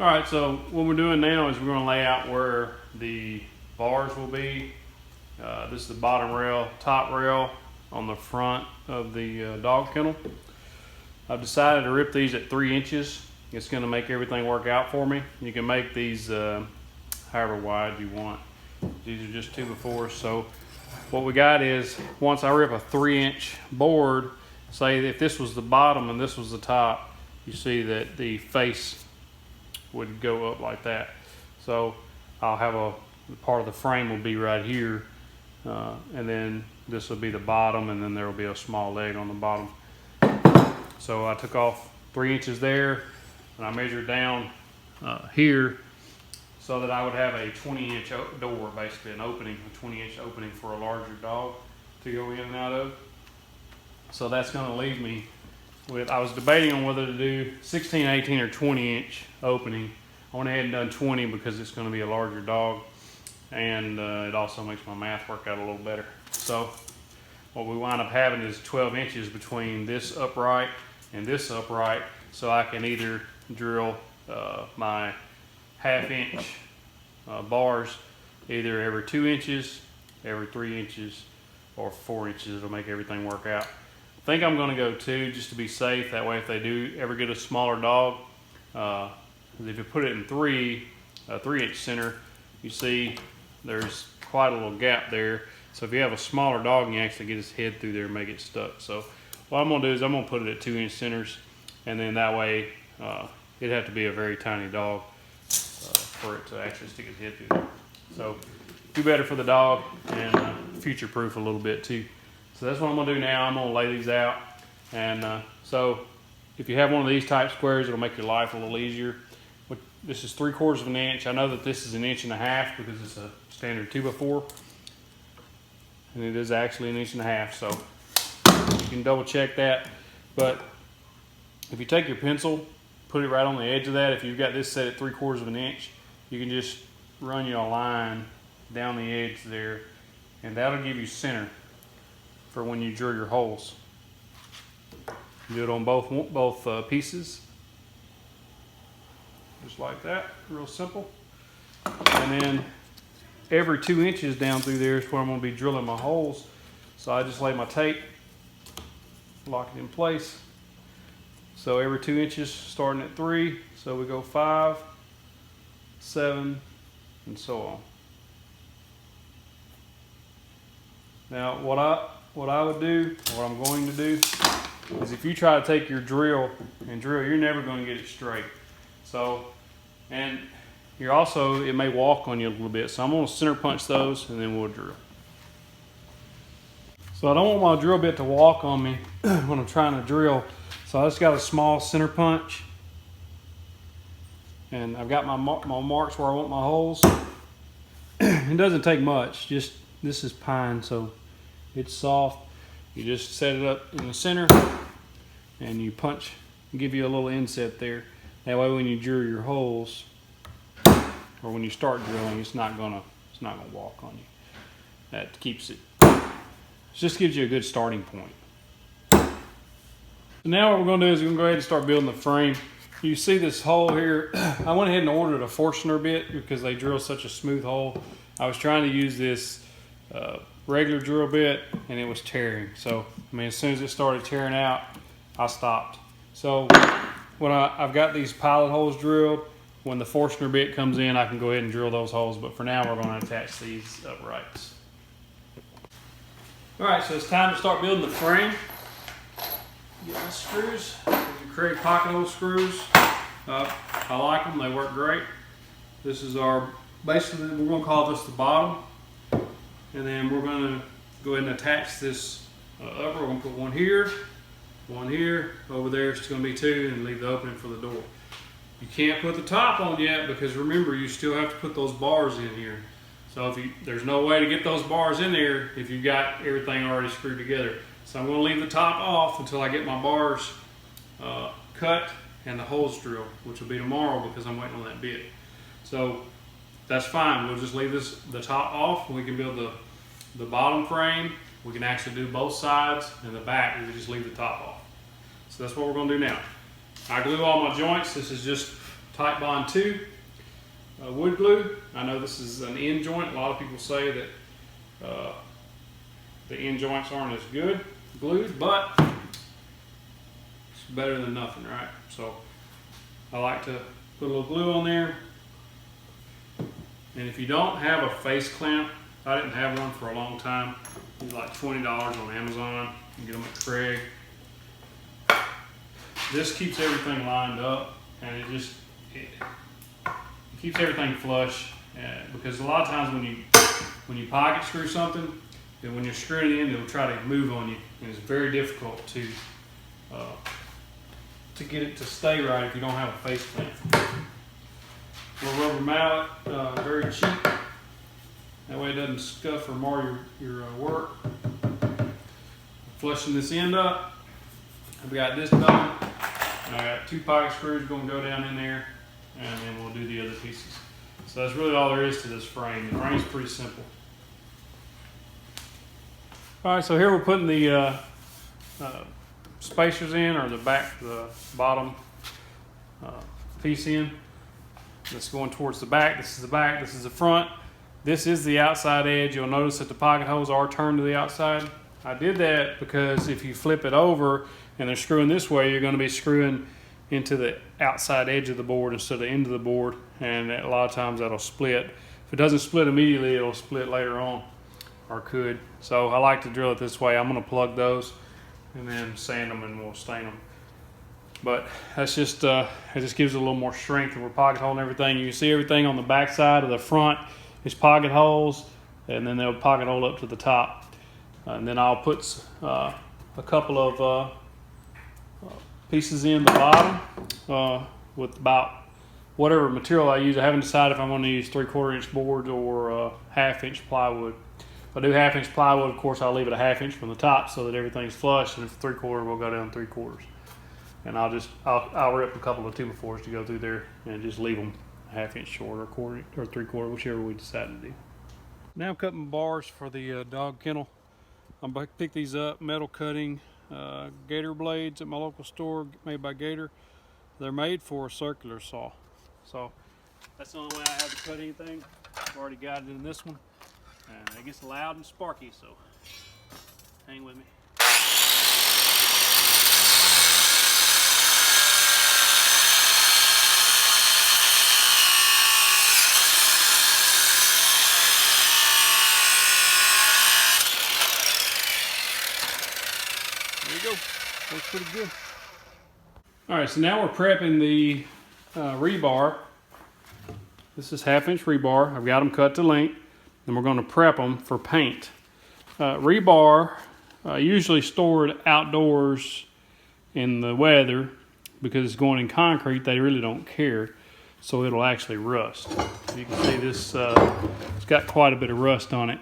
All right, so what we're doing now is we're going to lay out where the bars will be. This is the bottom rail, top rail on the front of the dog kennel. I've decided to rip these at 3 inches. It's going to make everything work out for me. You can make these however wide you want. These are just 2x4s. So what we got is, once I rip a 3-inch board, say if this was the bottom and this was the top, you see that the face would go up like that. So I'll have a part of the frame will be right here, and then this will be the bottom, and then there will be a small leg on the bottom. So I took off 3 inches there, and I measured down here so that I would have a 20-inch door, basically an opening, a 20-inch opening for a larger dog to go in and out of. So that's going to leave me with, I was debating on whether to do 16, 18, or 20-inch opening. I went ahead and done 20 because it's going to be a larger dog, and it also makes my math work out a little better. So what we wind up having is 12 inches between this upright and this upright, so I can either drill my half-inch bars either every 2 inches, every 3 inches, or 4 inches. It'll make everything work out. I think I'm going to go 2 just to be safe. That way, if they do ever get a smaller dog, if you put it in a 3-inch center, you see there's quite a little gap there. So if you have a smaller dog, you actually get his head through there and make it stuck. So what I'm going to do is I'm going to put it at 2-inch centers, and then that way it'd have to be a very tiny dog for it to actually stick his head through there. So do better for the dog and future-proof a little bit too. So that's what I'm going to do now. I'm going to lay these out. And so if you have one of these type squares, it'll make your life a little easier. This is 3/4 of an inch. I know that this is 1.5 inches because it's a standard 2x4. And it is actually 1.5 inches. So you can double check that. But if you take your pencil, put it right on the edge of that. If you've got this set at 3/4 of an inch, you can just run your line down the edge there, and that'll give you center for when you drill your holes. Do it on both pieces, just like that, real simple. And then every 2 inches down through there is where I'm going to be drilling my holes. So I just lay my tape, lock it in place. So every 2 inches, starting at 3, so we go 5, 7, and so on. Now what I would do, what I'm going to do, is if you try to take your drill and drill, you're never going to get it straight. So, and you're also, it may walk on you a little bit. So I'm going to center punch those, and then we'll drill. So I don't want my drill bit to walk on me when I'm trying to drill. So I just got a small center punch, and I've got my marks where I want my holes. It doesn't take much, just this is pine, so it's soft. You just set it up in the center, and you punch, give you a little inset there. That way when you drill your holes, or when you start drilling, it's not gonna walk on you. That keeps it, just gives you a good starting point. So now what we're going to do is we're going to go ahead and start building the frame. You see this hole here. I went ahead and ordered a Forstner bit because they drill such a smooth hole. I was trying to use this regular drill bit, and it was tearing. So, I mean, as soon as it started tearing out, I stopped. So when I've got these pilot holes drilled, when the Forstner bit comes in, I can go ahead and drill those holes. But for now, we're going to attach these uprights. All right, so it's time to start building the frame. Get my screws. You create pocket hole screws. I like them, they work great. This is our, basically we're going to call this the bottom. And then we're going to go ahead and attach this upper. We're going to put one here, over there it's going to be 2, and leave the opening for the door. You can't put the top on yet because remember, you still have to put those bars in here. So there's no way to get those bars in there if you've got everything already screwed together. So I'm going to leave the top off until I get my bars cut and the holes drilled, which will be tomorrow because I'm waiting on that bit. So that's fine. We'll just leave the top off. We can build the bottom frame. We can actually do both sides, and the back we just leave the top off. So that's what we're going to do now. I glue all my joints. This is just Type Bond 2 wood glue. I know this is an end joint. A lot of people say that the end joints aren't as good glued, but it's better than nothing, right? So I like to put a little glue on there. And if you don't have a face clamp, I didn't have one for a long time. It's like $20 on Amazon. You can get them at Craig. This keeps everything lined up, and it keeps everything flush. Because a lot of times when you pocket screw something, then when you're screwing it in, it'll try to move on you, and it's very difficult to get it to stay right if you don't have a face clamp. Little rubber mallet, very cheap. That way it doesn't scuff or mar your work. Flushing this end up. I've got this done. And I got 2 pocket screws going to go down in there, and then we'll do the other pieces. So that's really all there is to this frame. The frame's pretty simple. All right, so here we're putting the spacers in, or the bottom piece in. That's going towards the back. This is the back, this is the front. This is the outside edge. You'll notice that the pocket holes are turned to the outside. I did that because if you flip it over and they're screwing this way, you're going to be screwing into the outside edge of the board instead of the end of the board, and a lot of times that'll split. If it doesn't split immediately, it'll split later on, or could. So I like to drill it this way. I'm going to plug those and then sand them, and we'll stain them. But that's just it just gives it a little more strength, and we're pocket holding everything. You can see everything on the back side of the front is pocket holes, and then they'll pocket hole up to the top. And then I'll put a couple of pieces in the bottom with about whatever material I use. I haven't decided if I'm going to use 3/4 inch boards or 1/2 inch plywood. If I do 1/2 inch plywood, of course, I'll leave it a 1/2 inch from the top so that everything's flush, and if 3/4, we'll go down 3/4. And I'll rip a couple of 2x4s to go through there and just leave them 1/2 inch short, or 1/4 or 3/4, whichever we decide to do. Now I'm cutting bars for the dog kennel. I'm going to pick these up, metal cutting gator blades at my local store made by Gator. They're made for a circular saw. So that's the only way I have to cut anything. I've already got it in this one. And it gets loud and sparky, so hang with me. There you go. Looks pretty good. All right, so now we're prepping the rebar. This is 1/2 inch rebar. I've got them cut to length. Then we're going to prep them for paint. Rebar usually stored outdoors in the weather, because it's going in concrete, they really don't care, so it'll actually rust. You can see this, it's got quite a bit of rust on it,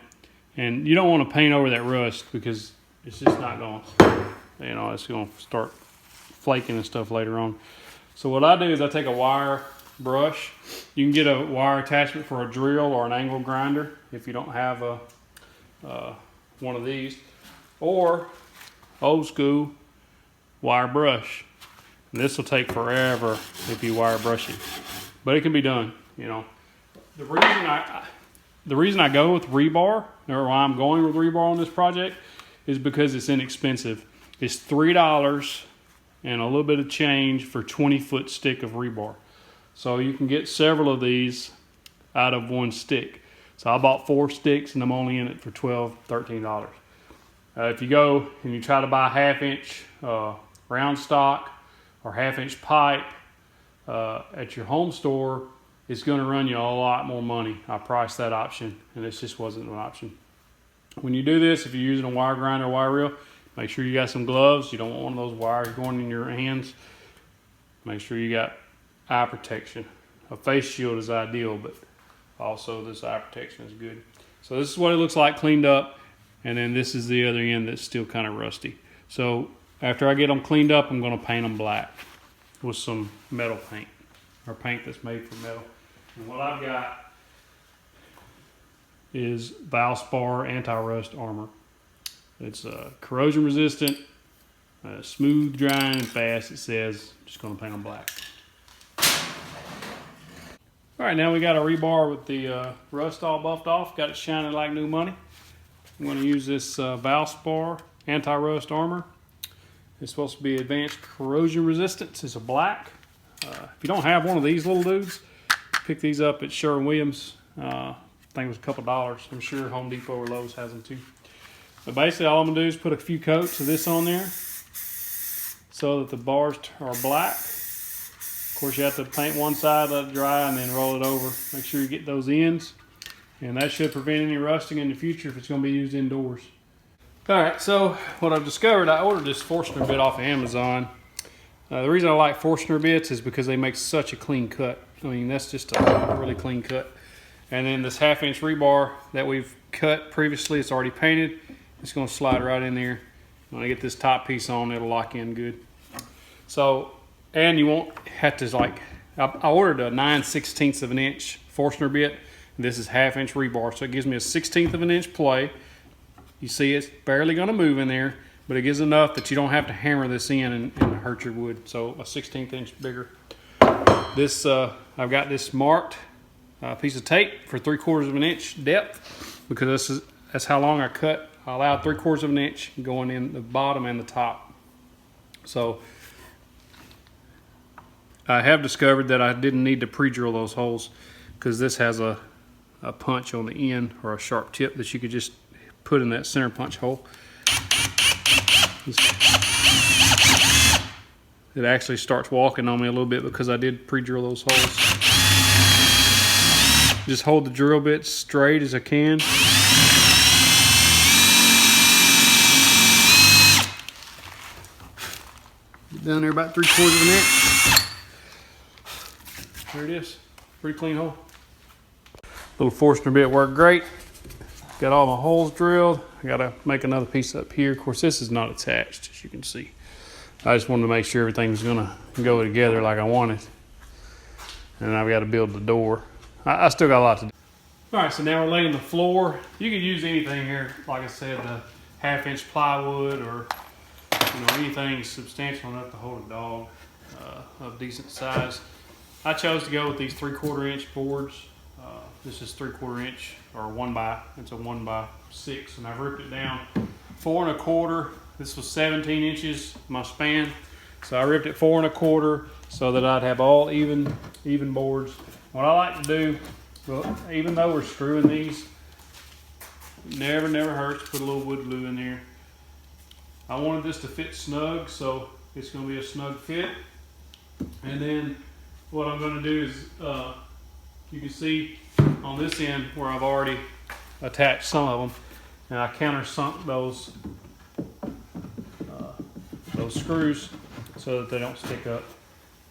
and you don't want to paint over that rust because it's just not going, it's going to start flaking and stuff later on. So what I do is I take a wire brush. You can get a wire attachment for a drill or an angle grinder if you don't have one of these, or old school wire brush. And this will take forever if you wire brush it, but it can be done. The reason I go with rebar, or why I'm going with rebar on this project, is because it's inexpensive. It's $3 and a little bit of change for 20-foot stick of rebar. So you can get several of these out of one stick. So I bought 4 sticks, and I'm only in it for $12, $13. If you go and you try to buy 1/2 inch round stock or 1/2 inch pipe at your home store, it's going to run you a lot more money. I priced that option, and this just wasn't an option. When you do this, if you're using a wire grinder or wire reel, make sure you got some gloves. You don't want one of those wires going in your hands. Make sure you got eye protection. A face shield is ideal, but also this eye protection is good. So this is what it looks like cleaned up, and then this is the other end that's still kind of rusty. So after I get them cleaned up, I'm going to paint them black with some metal paint, or paint that's made from metal. And what I've got is Valspar anti-rust armor. It's corrosion resistant, smooth, drying, and fast. It says, just going to paint them black. All right, now we got a rebar with the rust all buffed off. Got it shining like new money. I'm going to use this Valspar anti-rust armor. It's supposed to be advanced corrosion resistance. It's a black. If you don't have one of these little dudes, pick these up at Sherwin-Williams. I think it was a couple dollars. I'm sure Home Depot or Lowe's has them too. But basically all I'm going to do is put a few coats of this on there so that the bars are black. Of course, you have to paint one side, let it dry, and then roll it over. Make sure you get those ends. And that should prevent any rusting in the future if it's going to be used indoors. Alright, so what I've discovered, I ordered this Forstner bit off of Amazon. The reason I like Forstner bits is because they make such a clean cut. I mean, that's just a really clean cut. And then this 1/2 inch rebar that we've cut previously, it's already painted. It's going to slide right in there. When I get this top piece on, it'll lock in good. So, and you won't have to I ordered a 9/16 of an inch Forstner bit. This is 1/2 inch rebar, so it gives me a 1/16 of an inch play. You see it's barely going to move in there, but it gives enough that you don't have to hammer this in and hurt your wood. So a 1/16 inch bigger. This I've got this marked piece of tape for 3/4 of an inch depth because that's how long I cut. I allowed 3/4 of an inch going in the bottom and the top. So I have discovered that I didn't need to pre-drill those holes because this has a punch on the end or a sharp tip that you could just put in that center punch hole. It actually starts walking on me a little bit because I did pre-drill those holes. Just hold the drill bit straight as I can. Get down there about 3/4 of an inch. There it is. Pretty clean hole. Little Forstner bit worked great. Got all my holes drilled. I gotta make another piece up here. Of course, this is not attached, as you can see. I just wanted to make sure everything was gonna go together like I wanted. And I've got to build the door. I still got a lot to do. All right, so now we're laying the floor. You could use anything here. Like I said, the 1/2 inch plywood or anything substantial enough to hold a dog of decent size. I chose to go with these 3/4 inch boards. This is 3/4 inch or it's a 1x6, and I've ripped it down 4 1/4. This was 17 inches my span, so I ripped it 4 1/4 so that I'd have all even boards. What I like to do, well, even though we're screwing these, never hurts to put a little wood glue in there. I wanted this to fit snug, so it's going to be a snug fit. And then what I'm going to do is, you can see on this end where I've already attached some of them, and I countersunk those screws so that they don't stick up.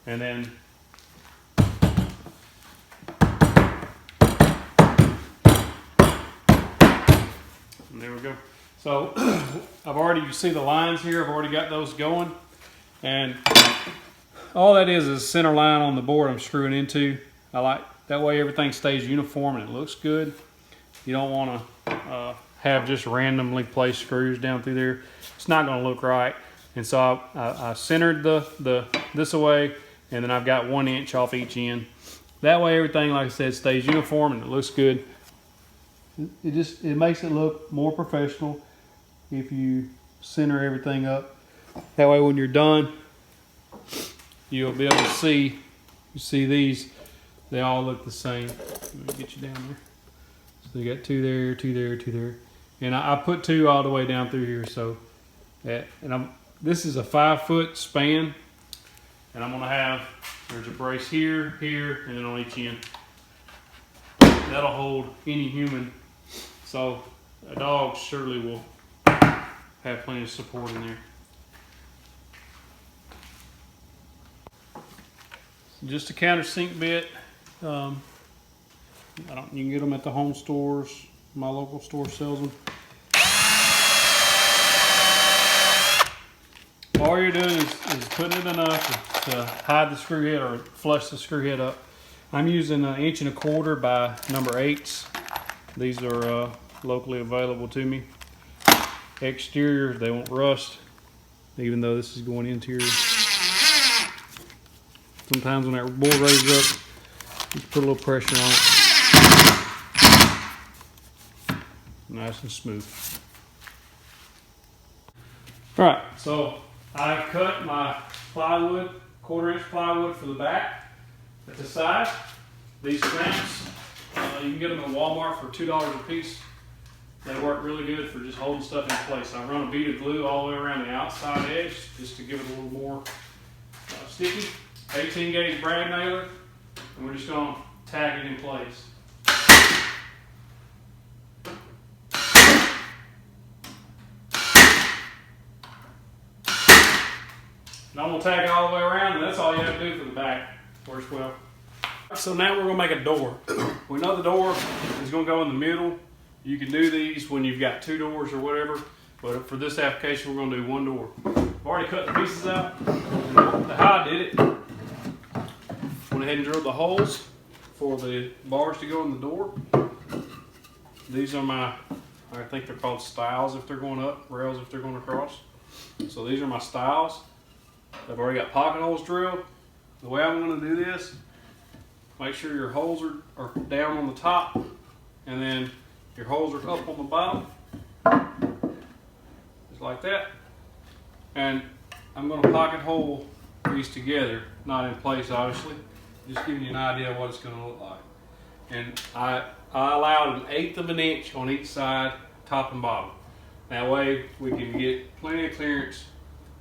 And then there we go. So you see the lines here, I've already got those going. And all that is center line on the board I'm screwing into. I like that way everything stays uniform and it looks good. You don't want to have just randomly placed screws down through there. It's not going to look right. And so I centered this away, and then I've got 1 inch off each end. That way everything, like I said, stays uniform and it looks good. It makes it look more professional if you center everything up. That way when you're done, you'll be able to see, you see these, they all look the same. Let me get you down there. So you got 2 there, 2 there, 2 there. And I put 2 all the way down through here. So this is a 5-foot span. And I'm gonna there's a brace here, here, and then on each end. That'll hold any human. So a dog surely will have plenty of support in there. Just a countersink bit. You can get them at the home stores. My local store sells them. All you're doing is putting it enough to hide the screw head or flush the screw head up. I'm using 1 1/4 inch by number 8s. These are locally available to me. Exterior, they won't rust, even though this is going interior. Sometimes when that board raises up, Just put a little pressure on it. Nice and smooth. All right, so I've cut my plywood, 1/4 inch plywood for the back at the side. These clamps, you can get them at Walmart for $2 a piece. They work really good for just holding stuff in place. I run a bead of glue all the way around the outside edge just to give it a little more sticky. 18 gauge brad nailer, and we're just going to tag it in place. And I'm going to tag it all the way around, and that's all you have to do for the back. Works well. So now we're going to make a door. We know the door is going to go in the middle. You can do these when you've got 2 doors or whatever, but for this application, we're going to do 1 door. I've already cut the pieces out. And how I did it, went ahead and drilled the holes for the bars to go in the door. These are my, I think they're called stiles if they're going up, rails if they're going across. So these are my stiles. I've already got pocket holes drilled. The way I'm going to do this, make sure your holes are down on the top, and then your holes are up on the bottom, just like that. And I'm going to pocket hole these together, not in place obviously, just giving you an idea of what it's going to look like. And I allowed 1/8 of an inch on each side, top and bottom. That way we can get plenty of clearance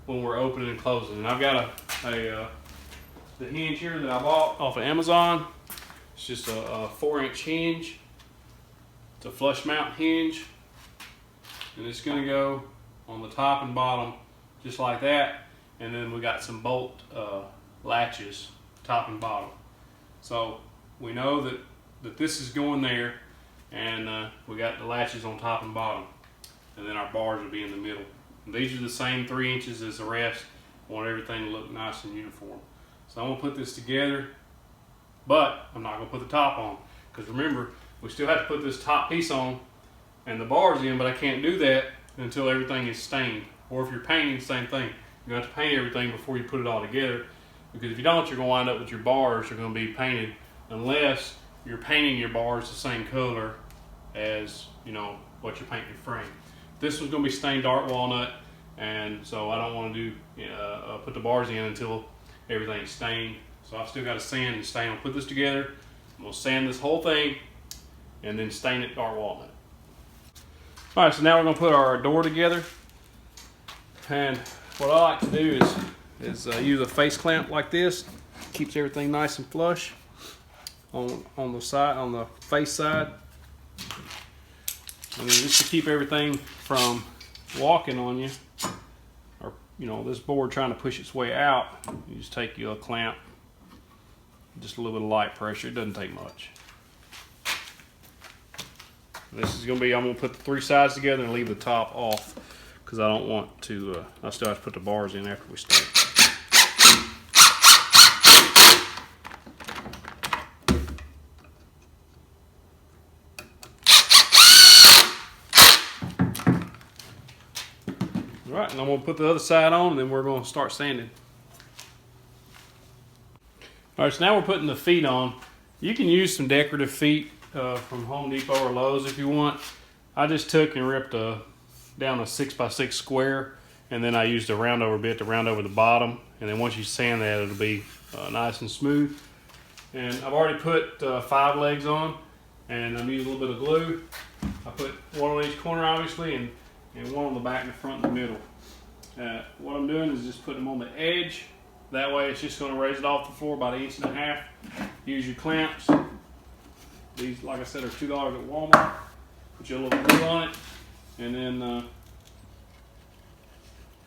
when we're opening and closing. And I've got the hinge here that I bought off of Amazon. It's just a 4-inch hinge. It's a flush mount hinge, and it's going to go on the top and bottom just like that. And then we got some bolt latches, top and bottom. So we know that this is going there, and we got the latches on top and bottom, and then our bars will be in the middle. And these are the same 3 inches as the rest. I want everything to look nice and uniform. So I'm going to put this together, but I'm not going to put the top on, because remember, we still have to put this top piece on and the bars in, but I can't do that until everything is stained. Or if you're painting, same thing. You have to paint everything before you put it all together, because if you don't, you're going to wind up with your bars are going to be painted, unless you're painting your bars the same color as, you know, what you're painting your frame. This one's going to be stained dark walnut, and so I don't want to do put the bars in until everything's stained. So I've still got to sand and stain. I'll put this together. I'm going to sand this whole thing and then stain it dark walnut. All right, so now we're going to put our door together. And what I like to do is use a face clamp like this. Keeps everything nice and flush on the side, on the face side. And then just to keep everything from walking on you, or you know, this board trying to push its way out, you just take your clamp, just a little bit of light pressure. It doesn't take much. This is going to be, I'm going to put the 3 sides together and leave the top off, because I don't want to, I still have to put the bars in after we start. All right, and I'm going to put the other side on, and then we're going to start sanding. All right, so now we're putting the feet on. You can use some decorative feet from Home Depot or Lowe's if you want. I just took and ripped down a 6x6 square, and then I used a roundover bit to round over the bottom, and then once you sand that, it'll be nice and smooth. And I've already put 5 legs on, and I'm using a little bit of glue. I put 1 on each corner obviously, and 1 on the back and the front and the middle. What I'm doing is just putting them on the edge. That way it's just going to raise it off the floor about 1.5 inches. Use your clamps. These, like I said, are $2 at Walmart. Put your little glue on it, and then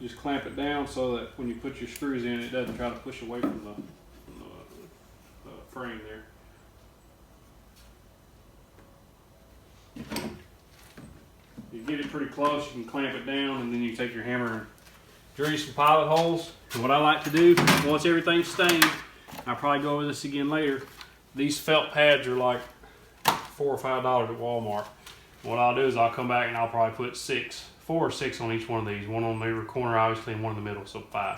just clamp it down so that when you put your screws in, it doesn't try to push away from the frame there. You get it pretty close, you can clamp it down, and then you take your hammer and drill some pilot holes. And what I like to do, once everything's stained, I'll probably go over this again later, these felt pads are like $4 or $5 at Walmart. What I'll do is I'll come back and I'll probably put 4 or 6 on each one of these. 1 on the corner obviously, and 1 in the middle, so 5.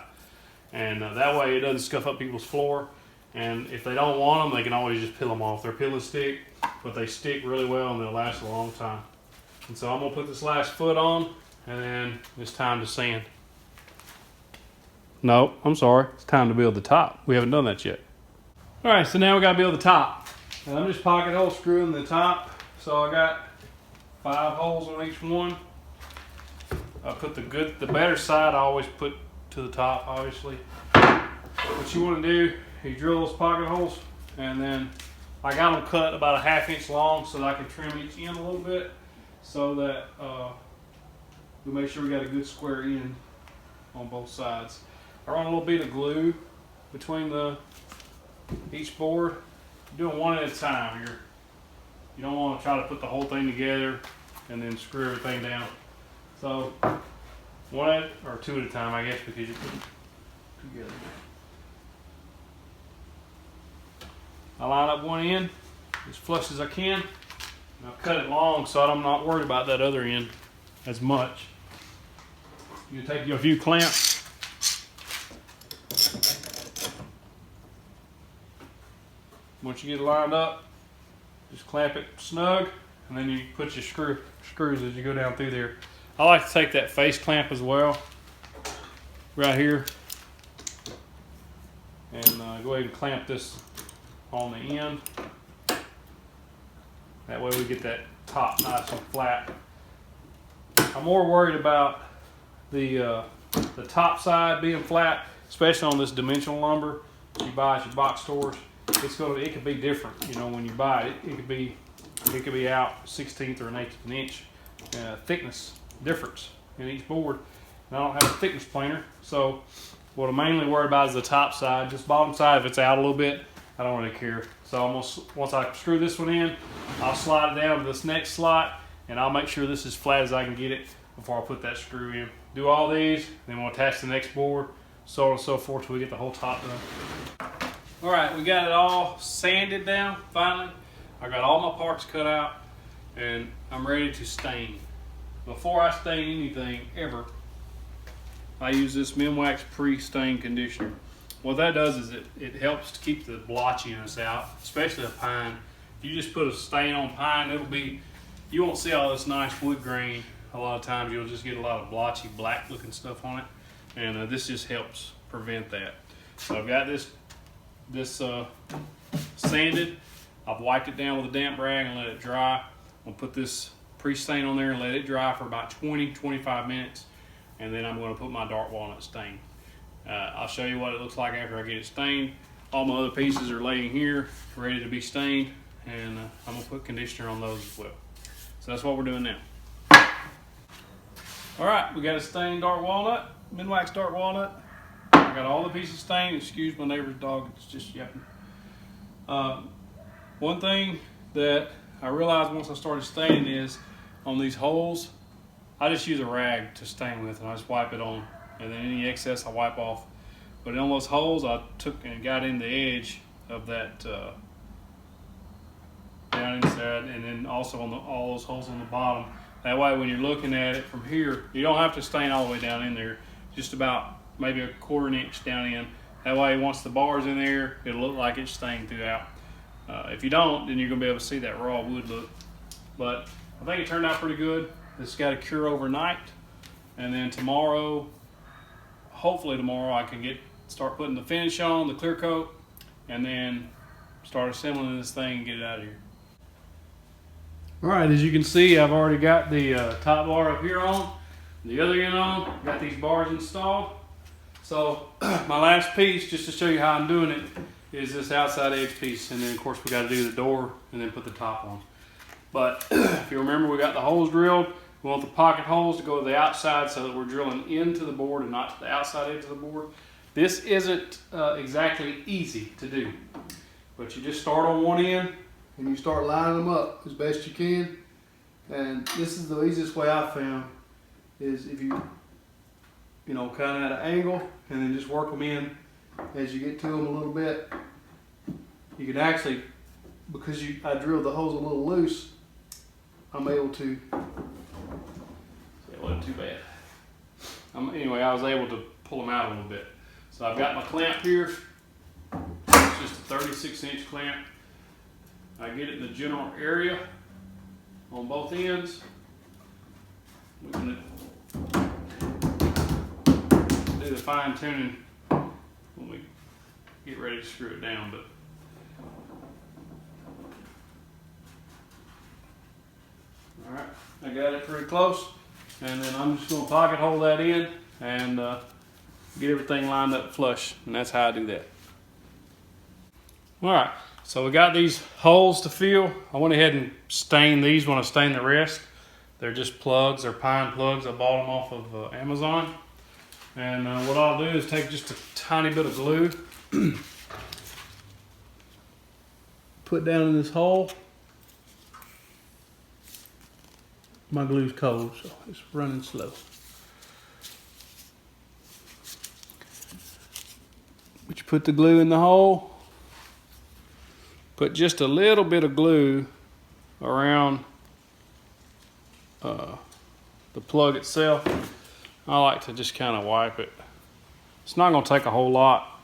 And that way it doesn't scuff up people's floor, And if they don't want them, they can always just peel them off. They're peel and stick, but they stick really well and they'll last a long time. And so I'm gonna put this last foot on, and then it's time to sand. No, I'm sorry, it's time to build the top. We haven't done that yet. All right, so now we gotta build the top. And I'm just pocket hole screwing the top. So I got 5 holes on each one. I put the better side I always put to the top, obviously. What you want to do, you drill those pocket holes, and then I got them cut about a 1/2 inch long so that I can trim each end a little bit, so that we make sure we got a good square end on both sides. I run a little bit of glue between each board. You're doing one at a time here. You don't want to try to put the whole thing together and then screw everything down. So one or two at a time, I guess, because you put them together. I line up one end as flush as I can. And I'll cut it long so I'm not worried about that other end as much. You take a few clamps. Once you get it lined up, just clamp it snug, and then you put your screws as you go down through there. I like to take that face clamp as well, right here, and go ahead and clamp this on the end. That way we get that top nice and flat. I'm more worried about the top side being flat, especially on this dimensional lumber you buy at your box stores. It could be different, you know, when you buy it. It could be out 1/16 or 1/8 of an inch thickness difference in each board. And I don't have a thickness planer, so what I'm mainly worried about is the top side. Just bottom side, if it's out a little bit, I don't really care. So once I screw this one in, I'll slide it down to this next slot, and I'll make sure this is as flat as I can get it before I put that screw in. Do all these, then we'll attach the next board, so on and so forth, till we get the whole top done. All right, we got it all sanded down, finally. I got all my parts cut out, and I'm ready to stain. Before I stain anything, ever, I use this Minwax pre-stain conditioner. What that does is it helps to keep the blotchiness out, especially a pine. If you just put a stain on pine, you won't see all this nice wood grain. A lot of times you'll just get a lot of blotchy, black looking stuff on it. And this just helps prevent that. So I've got this sanded. I've wiped it down with a damp rag and let it dry. I'm gonna put this pre-stain on there and let it dry for about 20-25 minutes, and then I'm gonna put my dark walnut stain. I'll show you what it looks like after I get it stained. All my other pieces are laying here ready to be stained, and I'm gonna put conditioner on those as well. So that's what we're doing now. All right, we got a stained dark walnut, Minwax dark walnut. I got all the pieces stained. Excuse my neighbor's dog, it's just yapping. One thing that I realized once I started staining is on these holes, I just use a rag to stain with, and I just wipe it on, and then any excess I wipe off. But on those holes, I took and got in the edge of that down inside, and then also on all those holes on the bottom. That way, when you're looking at it from here, you don't have to stain all the way down in there. Just about maybe a 1/4 inch down in. That way, once the bar's in there, it'll look like it's stained throughout. If you don't, then you're gonna be able to see that raw wood look. But I think it turned out pretty good. It's got to cure overnight, and then tomorrow, hopefully tomorrow, I can start putting the finish on, the clear coat, and then start assembling this thing and get it out of here. All right, as you can see, I've already got the top bar up here on, the other end on, got these bars installed. So my last piece, just to show you how I'm doing it, is this outside edge piece, and then of course we got to do the door and then put the top on. But if you remember, we got the holes drilled. We want the pocket holes to go to the outside so that we're drilling into the board and not to the outside edge of the board. This isn't exactly easy to do, but you just start on one end and you start lining them up as best you can. And this is the easiest way I found, is if you know, kind of at an angle, and then just work them in as you get to them a little bit. You can actually, because I drilled the holes a little loose, I'm able to, it wasn't too bad. Anyway, I was able to pull them out a little bit. So I've got my clamp here. It's just a 36-inch clamp. I get it in the general area on both ends. We're going to do the fine tuning when we get ready to screw it down. But all right, I got it pretty close, and then I'm just going to pocket hold that in and get everything lined up flush, and that's how I do that. All right, so we got these holes to fill. I went ahead and stained these when I stained the rest. They're just plugs, they're pine plugs. I bought them off of Amazon. And what I'll do is take just a tiny bit of glue, put down in this hole. My glue's cold, so it's running slow. But you put the glue in the hole, put just a little bit of glue around the plug itself. I like to just kind of wipe it. It's not going to take a whole lot,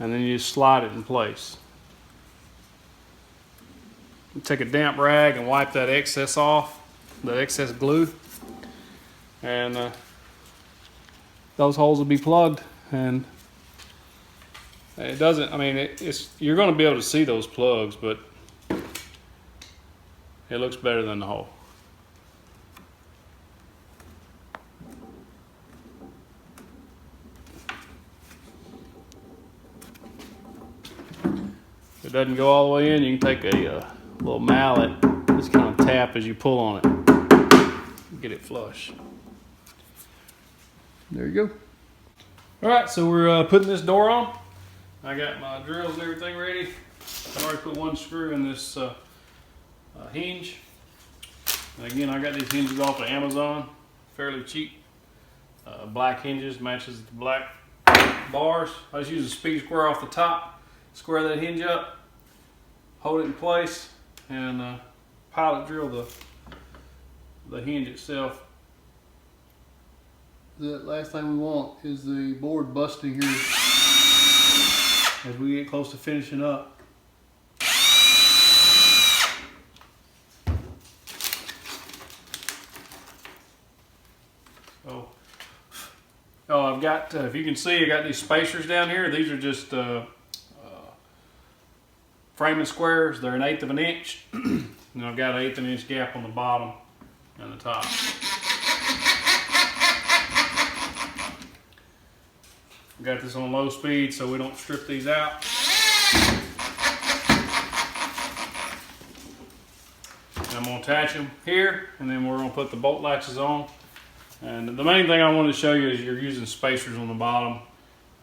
and then you just slide it in place. You take a damp rag and wipe that excess off, the excess glue, and those holes will be plugged. And it doesn't, I mean, you're going to be able to see those plugs, but it looks better than the hole. If it doesn't go all the way in, you can take a little mallet, just kind of tap as you pull on it, get it flush. There you go. All right, so we're putting this door on. I got my drills and everything ready. I already put one screw in this hinge. And again, I got these hinges off of Amazon, fairly cheap. Black hinges, matches the black bars. I just use a speed square off the top, square that hinge up, hold it in place, and pilot drill the hinge itself. The last thing we want is the board busting here as we get close to finishing up. Oh, I've got, if you can see, I got these spacers down here. These are just framing squares. They're 1/8 of an inch. And I've got an 1/8 of an inch gap on the bottom and the top. Got this on low speed so we don't strip these out. And I'm going to attach them here, and then we're going to put the bolt latches on. And the main thing I wanted to show you is you're using spacers on the bottom,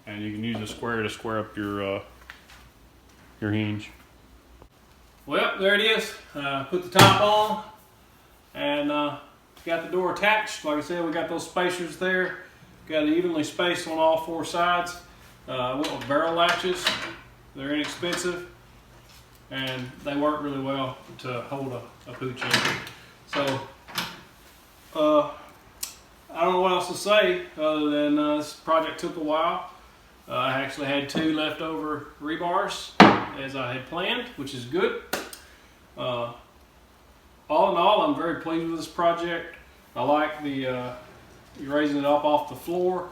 and you can use a square to square up your hinge. Well, there it is. Put the top on, and got the door attached. Like I said, we got those spacers there. Got it evenly spaced on all 4 sides. I went with barrel latches. They're inexpensive, and they work really well to hold a pooch in. So, I don't know what else to say other than this project took a while. I actually had 2 leftover rebars as I had planned, which is good. All in all, I'm very pleased with this project. I like the raising it up off the floor.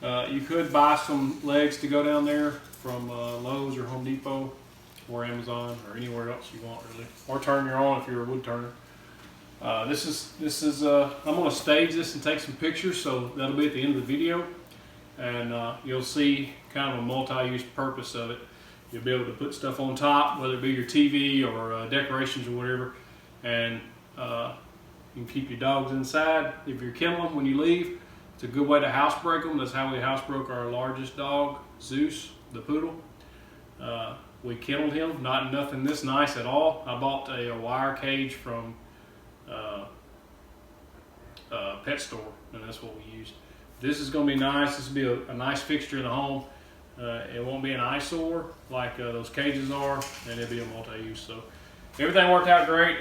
You could buy some legs to go down there from Lowe's or Home Depot or Amazon or anywhere else you want, really, or turn your own if you're a wood turner. This is I'm going to stage this and take some pictures, so that'll be at the end of the video, and you'll see kind of a multi-use purpose of it. You'll be able to put stuff on top, whether it be your TV or decorations or whatever, and you can keep your dogs inside. If you're kenneling them when you leave, it's a good way to housebreak them. That's how we housebroke our largest dog, Zeus, the poodle. We kenneled him, nothing this nice at all. I bought a wire cage from pet store, and that's what we used. This is going to be nice. This will be a nice fixture in the home. It won't be an eyesore like those cages are, and it'll be a multi-use. So everything worked out great.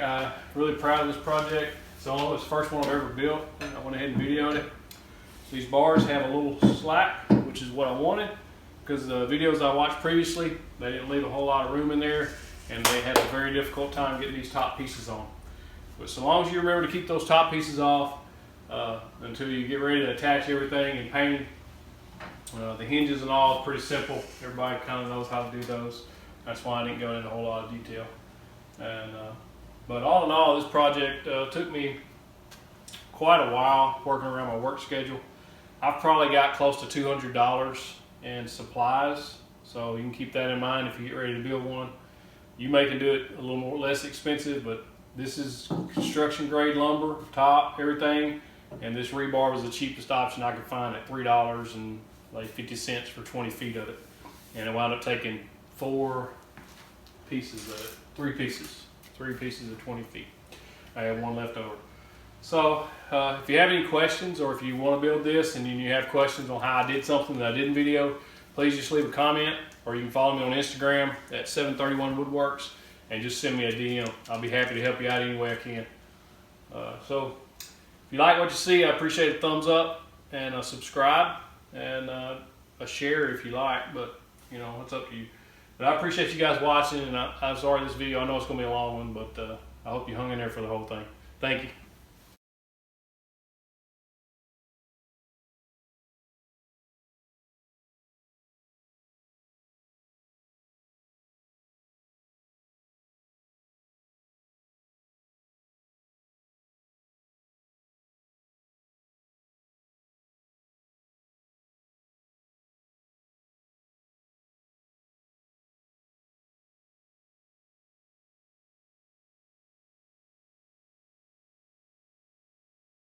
Really proud of this project. It's the first one I've ever built. I went ahead and videoed it. These bars have a little slack, which is what I wanted. because the videos I watched previously, they didn't leave a whole lot of room in there, and they had a very difficult time getting these top pieces on. But so long as you remember to keep those top pieces off until you get ready to attach everything and paint. The hinges and all are pretty simple. Everybody kind of knows how to do those. That's why I didn't go into a whole lot of detail. And but all in all, this project took me quite a while working around my work schedule. I've probably got close to $200 in supplies, so you can keep that in mind if you get ready to build one. You may can do it a little more less expensive, but this is construction grade lumber, top, everything, and this rebar was the cheapest option I could find at $3.50 for 20 feet of it, and it wound up taking 4 pieces of it, 3 pieces of 20 feet. I have one left over. So if you have any questions, or if you want to build this and you have questions on how I did something that I didn't video, please just leave a comment, or you can follow me on Instagram at 731 Woodworks and just send me a DM. I'll be happy to help you out any way I can. So if you like what you see, I appreciate a thumbs up and a subscribe and a share if you like, but you know, it's up to you. But I appreciate you guys watching, and I'm sorry this video, I know it's going to be a long one, but I hope you hung in there for the whole thing. Thank you.